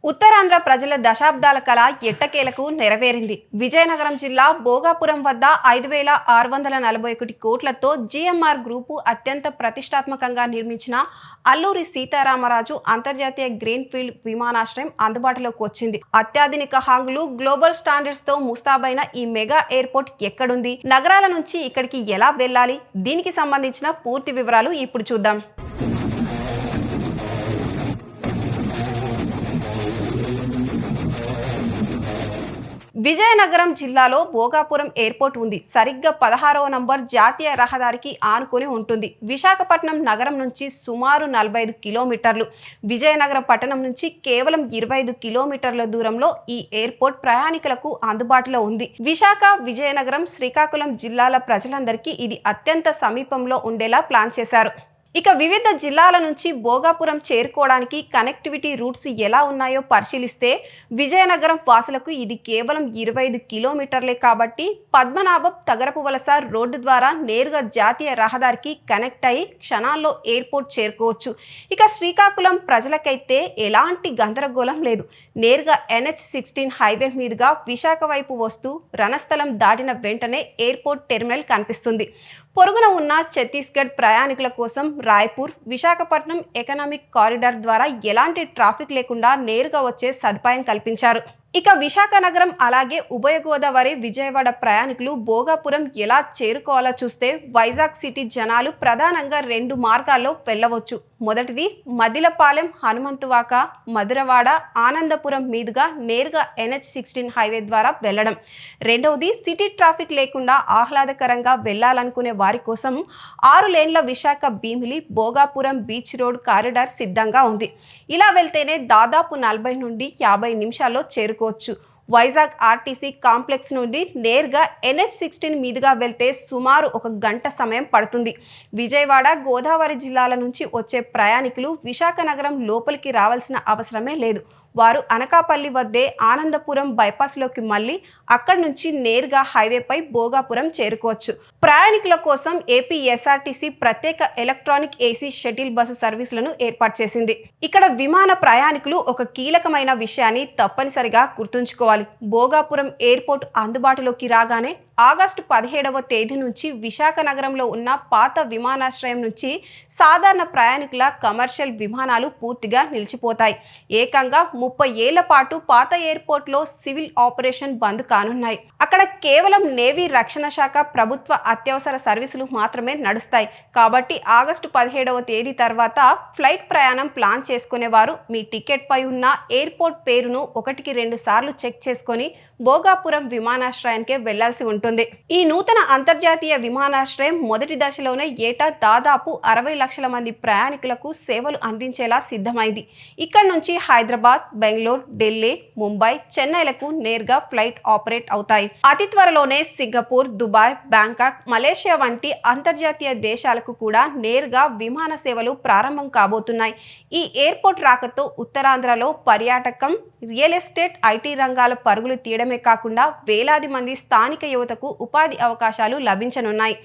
ఉత్తరాంధ్ర ప్రజల దశాబ్దాల కళ ఎట్టకేలకు నెరవేరింది. విజయనగరం జిల్లా భోగాపురం వద్ద 5,641 కోట్లతో జీఎంఆర్ గ్రూపు అత్యంత ప్రతిష్టాత్మకంగా నిర్మించిన అల్లూరి సీతారామరాజు అంతర్జాతీయ గ్రీన్ ఫీల్డ్ విమానాశ్రయం అందుబాటులోకి వచ్చింది. అత్యాధునిక హాంగులు, గ్లోబల్ స్టాండర్డ్స్ తో ముస్తాబైన ఈ మెగా ఎయిర్పోర్ట్ ఎక్కడుంది, నగరాల నుంచి ఇక్కడికి ఎలా వెళ్ళాలి, దీనికి సంబంధించిన పూర్తి వివరాలు ఇప్పుడు చూద్దాం. విజయనగరం జిల్లాలో భోగాపురం ఎయిర్పోర్ట్ ఉంది. సరిగ్గా 16వ నంబర్ జాతీయ రహదారికి ఆనుకొని ఉంటుంది. విశాఖపట్నం నగరం నుంచి సుమారు 45 కిలోమీటర్లు, విజయనగరం పట్టణం నుంచి కేవలం 25 కిలోమీటర్ల దూరంలో ఈ ఎయిర్పోర్ట్ ప్రయాణికులకు అందుబాటులో ఉంది. విశాఖ, విజయనగరం, శ్రీకాకుళం జిల్లాల ప్రజలందరికీ ఇది అత్యంత సమీపంలో ఉండేలా ప్లాన్ చేశారు. ఇక వివిధ జిల్లాల నుంచి భోగాపురం చేరుకోవడానికి కనెక్టివిటీ రూట్స్ ఎలా ఉన్నాయో పరిశీలిస్తే విజయనగరం వాసులకు ఇది కేవలం 25 కిలోమీటర్లే కాబట్టి పద్మనాభం తగరపు వలస రోడ్డు ద్వారా నేరుగా జాతీయ రహదారికి కనెక్ట్ అయి క్షణాల్లో ఎయిర్పోర్ట్ చేరుకోవచ్చు. ఇక శ్రీకాకుళం ప్రజలకైతే ఎలాంటి గందరగోళం లేదు. నేరుగా NH-16 హైవే మీదుగా విశాఖ వైపు వస్తూ రణస్థలం దాటిన వెంటనే ఎయిర్పోర్ట్ టెర్మినల్ కనిపిస్తుంది. పొరుగున ఉన్న ఛత్తీస్గఢ్ ప్రయాణికుల కోసం రాయ్పూర్, విశాఖపట్నం ఎకనామిక్ కారిడార్ ద్వారా ఎలాంటి ట్రాఫిక్ లేకుండా నేరుగా వచ్చే సదుపాయం కల్పించారు. ఇక విశాఖ నగరం అలాగే ఉభయ గోదావరి, విజయవాడ ప్రయాణికులు భోగాపురం ఎలా చేరుకోవాలో చూస్తే వైజాగ్ సిటీ జనాలు ప్రధానంగా 2 మార్గాల్లో వెళ్ళవచ్చు. మొదటిది మదిలపాలెం, హనుమంతువాక, మధురవాడ, ఆనందపురం మీదుగా నేరుగా NH-16 హైవే ద్వారా వెళ్ళడం. రెండవది సిటీ ట్రాఫిక్ లేకుండా ఆహ్లాదకరంగా వెళ్ళాలనుకునే వారి కోసం 6 లేన్ల Visakha Bheemili Bhogapuram beach road corridor సిద్ధంగా ఉంది. ఇలా వెళ్తేనే దాదాపు 40 నుండి 50 నిమిషాల్లో చేరుకోవచ్చు. వైజాగ్ ఆర్టీసీ కాంప్లెక్స్ నుండి నేరుగా NH-16 మీదుగా వెళ్తే సుమారు 1 గంట సమయం పడుతుంది. విజయవాడ, గోదావరి జిల్లాల నుంచి వచ్చే ప్రయాణికులు విశాఖ నగరం లోపలికి రావాల్సిన అవసరమే లేదు. వారు అనకాపల్లి వద్దే ఆనందపురం బైపాస్లోకి మళ్ళీ అక్కడి నుంచి నేరుగా హైవేపై భోగాపురం చేరుకోవచ్చు. ప్రయాణికుల కోసం ఏపీఎస్ఆర్టీసీ ప్రత్యేక ఎలక్ట్రానిక్ ఏసీ షటిల్ బస్సు సర్వీసులను ఏర్పాటు చేసింది. ఇక్కడ విమాన ప్రయాణికులు ఒక కీలకమైన విషయాన్ని తప్పనిసరిగా గుర్తుంచుకోవాలి. భోగాపురం ఎయిర్పోర్ట్ అందుబాటులోకి రాగానే ఆగస్టు 17వ తేదీ నుంచి విశాఖ నగరంలో ఉన్న పాత విమానాశ్రయం నుంచి సాధారణ ప్రయాణికుల కమర్షియల్ విమానాలు పూర్తిగా నిలిచిపోతాయి. ఏకంగా 30 ఏళ్ల పాటు పాత ఎయిర్పోర్ట్లో సివిల్ ఆపరేషన్ బంద్ కానున్నాయి. అక్కడ కేవలం నేవీ, రక్షణ శాఖ, ప్రభుత్వ అత్యవసర సర్వీసులు మాత్రమే నడుస్తాయి. కాబట్టి ఆగస్టు 17వ తేదీ తర్వాత ఫ్లైట్ ప్రయాణం ప్లాన్ చేసుకునేవారు మీ టికెట్ పై ఉన్న ఎయిర్పోర్ట్ పేరును 1కి 2 సార్లు చెక్ చేసుకొని భోగాపురం విమానాశ్రయానికే వెళ్లాల్సి ఉంటుంది. ఈ నూతన అంతర్జాతీయ విమానాశ్రయం మొదటి దశలోనే ఏటా దాదాపు 60 లక్షల మంది ప్రయాణికులకు సేవలు అందించేలా సిద్ధమైంది. ఇక్కడ నుంచి హైదరాబాద్, బెంగళూరు, ఢిల్లీ, ముంబై, చెన్నైలకు నేరుగా ఫ్లైట్ ఆపరేట్ అవుతాయి. అతి త్వరలోనే సింగపూర్, దుబాయ్, బ్యాంకాక్, మలేషియా వంటి అంతర్జాతీయ దేశాలకు కూడా నేరుగా విమాన సేవలు ప్రారంభం కాబోతున్నాయి. ఈ ఎయిర్పోర్ట్ రాకతో ఉత్తరాంధ్రలో పర్యాటకం, రియల్ ఎస్టేట్, ఐటీ రంగాల పరుగులు తీయడమే కాకుండా వేలాది మంది స్థానిక యువతకు ఉపాధి అవకాశాలు లభించనున్నాయి.